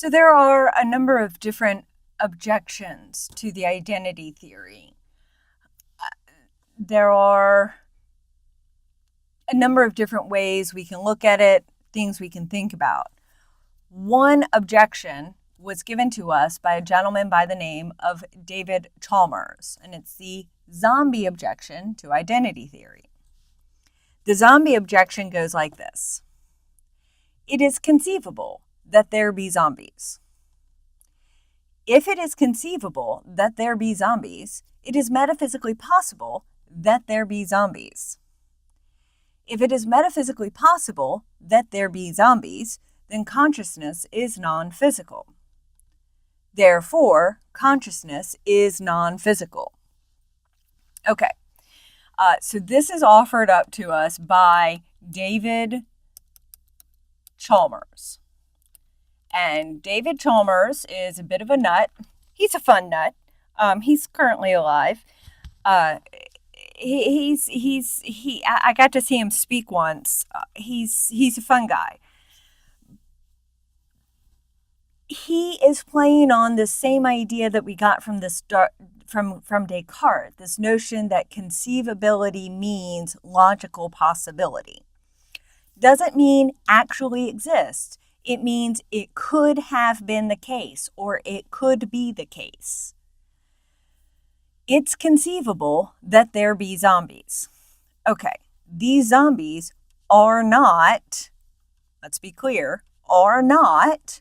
So there are a number of different objections to the identity theory. There are a number of different ways we can look at it, things we can think about. One objection was given to us by a gentleman by the name of David Chalmers, and it's the zombie objection to identity theory. The zombie objection goes like this. It is conceivable that there be zombies. If it is conceivable that there be zombies, it is metaphysically possible that there be zombies. If it is metaphysically possible that there be zombies, then consciousness is non-physical. Therefore, consciousness is non-physical. Okay, so this is offered up to us by David Chalmers. And David Chalmers is a bit of a nut. He's a fun nut. He's currently alive. I got to see him speak once. He's a fun guy. He is playing on the same idea that we got from from Descartes, this notion that conceivability means logical possibility. Doesn't mean actually exists. It means it could have been the case, or it could be the case. It's conceivable that there be zombies. Okay, these zombies are not, let's be clear, are not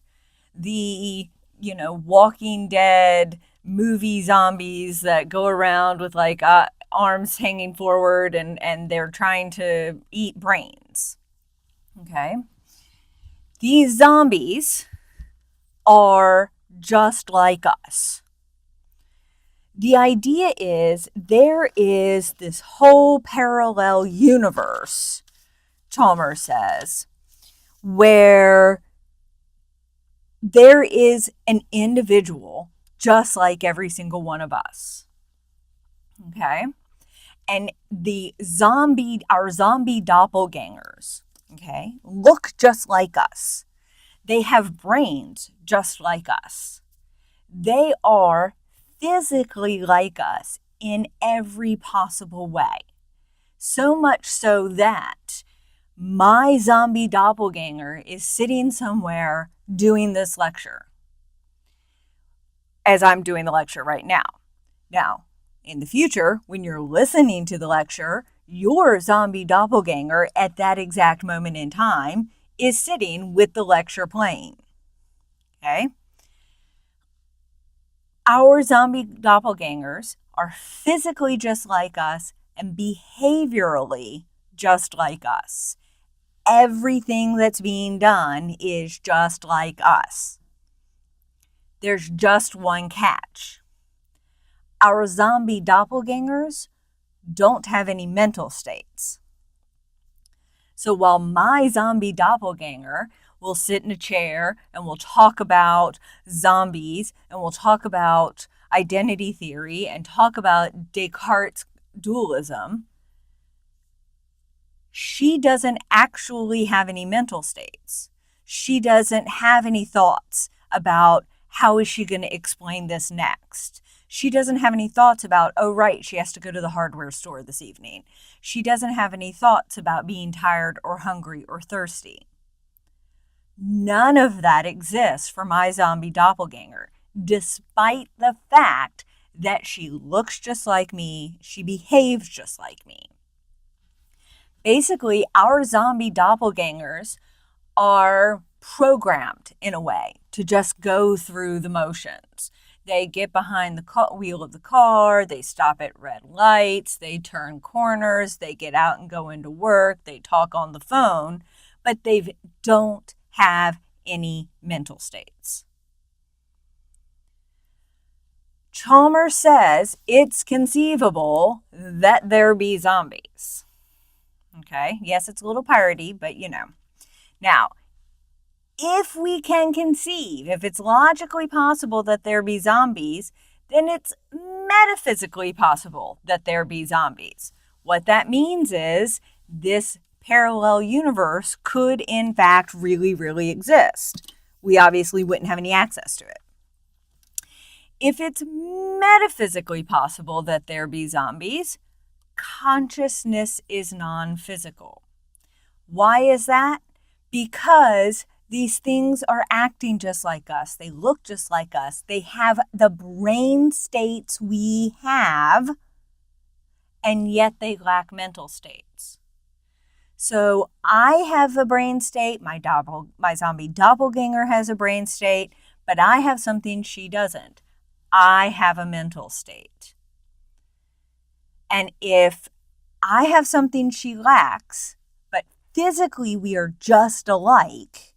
the, Walking Dead movie zombies that go around with like arms hanging forward and they're trying to eat brains. Okay? These zombies are just like us. The idea is there is this whole parallel universe, Chalmers says, where there is an individual just like every single one of us. Okay? And our zombie doppelgangers, okay, look just like us. They have brains just like us. They are physically like us in every possible way. So much so that my zombie doppelganger is sitting somewhere doing this lecture as I'm doing the lecture right now. Now, in the future, when you're listening to the lecture, your zombie doppelganger at that exact moment in time is sitting with the lecture playing. Okay? Our zombie doppelgangers are physically just like us and behaviorally just like us. Everything that's being done is just like us. There's just one catch. Our zombie doppelgangers don't have any mental states. So while my zombie doppelganger will sit in a chair and we'll talk about zombies and we'll talk about identity theory and talk about Descartes' dualism, she doesn't actually have any mental states. She doesn't have any thoughts about how is she going to explain this next. She doesn't have any thoughts about, oh, right, she has to go to the hardware store this evening. She doesn't have any thoughts about being tired or hungry or thirsty. None of that exists for my zombie doppelganger, despite the fact that she looks just like me, she behaves just like me. Basically, our zombie doppelgangers are programmed in a way to just go through the motions. They get behind the wheel of the car, they stop at red lights, they turn corners, they get out and go into work, they talk on the phone, but they don't have any mental states. Chalmers says it's conceivable that there be zombies. Okay, yes, it's a little piratey, but Now, if we can conceive, if it's logically possible that there be zombies, then it's metaphysically possible that there be zombies. What that means is this parallel universe could in fact really, really exist. we obviously wouldn't have any access to it. If it's metaphysically possible that there be zombies, consciousness is non-physical. Why is that? Because these things are acting just like us. They look just like us. They have the brain states we have, and yet they lack mental states. So I have a brain state, my zombie doppelganger has a brain state, but I have something she doesn't. I have a mental state. And if I have something she lacks, but physically we are just alike,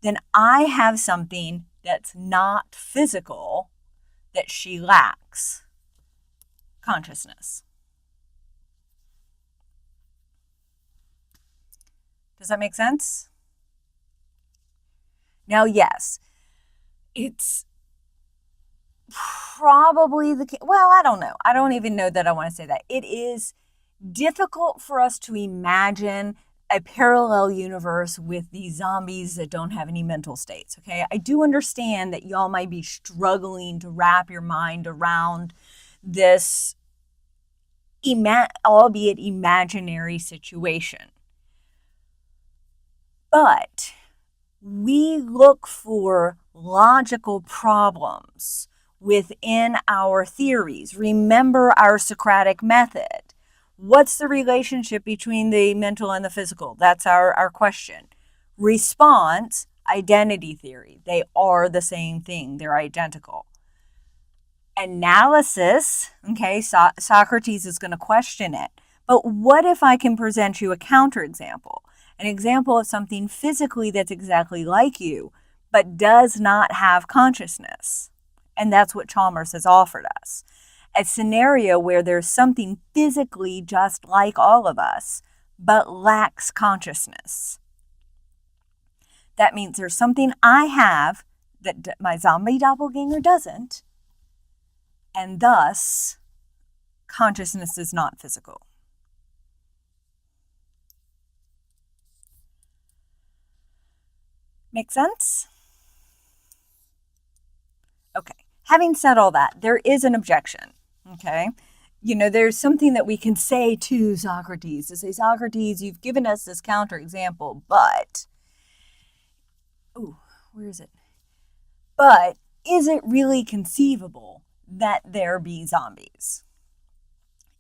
then I have something that's not physical that she lacks: consciousness. Does that make sense? Now, yes, it's probably the case. Well, I don't know. I don't even know that I want to say that. It is difficult for us to imagine a parallel universe with these zombies that don't have any mental states, okay? I do understand that y'all might be struggling to wrap your mind around this albeit imaginary situation. But we look for logical problems within our theories. Remember our Socratic method. What's the relationship between the mental and the physical? That's our question. Response, identity theory. They are the same thing. They're identical. Analysis, okay, Socrates is going to question it. But what if I can present you a counterexample? An example of something physically that's exactly like you, but does not have consciousness. And that's what Chalmers has offered us. A scenario where there's something physically just like all of us, but lacks consciousness. That means there's something I have that my zombie doppelganger doesn't, and thus consciousness is not physical. Make sense? Okay. Having said all that, there is an objection. Okay. There's something that we can say to Socrates to say, Socrates, you've given us this counterexample, but, where is it? But is it really conceivable that there be zombies?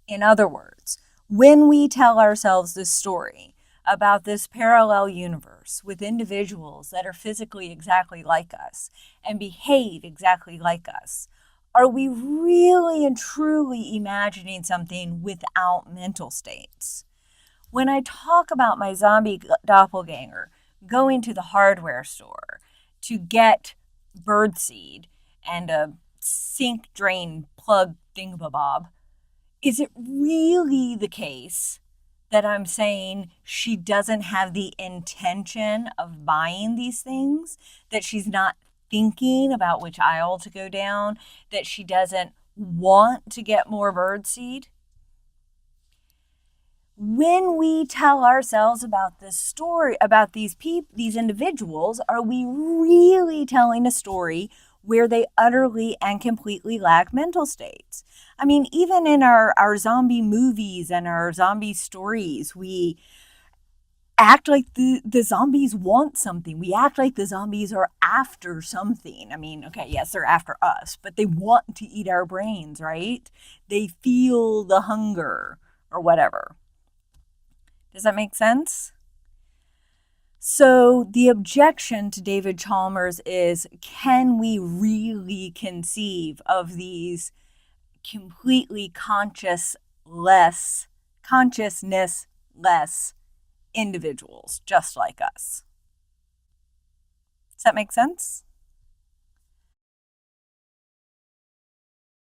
In other words, when we tell ourselves this story about this parallel universe with individuals that are physically exactly like us and behave exactly like us, are we really and truly imagining something without mental states? When I talk about my zombie doppelganger going to the hardware store to get birdseed and a sink drain plug thingamabob, is it really the case that I'm saying she doesn't have the intention of buying these things, that she's not thinking about which aisle to go down, that she doesn't want to get more birdseed? When we tell ourselves about this story, about these individuals, are we really telling a story where they utterly and completely lack mental states? I mean, even in our zombie movies and our zombie stories, we act like the zombies want something. We act like the zombies are after something. I mean, okay, yes, they're after us, but they want to eat our brains, right? They feel the hunger or whatever. Does that make sense? So the objection to David Chalmers is, can we really conceive of these completely consciousness-less individuals just like us? Does that make sense?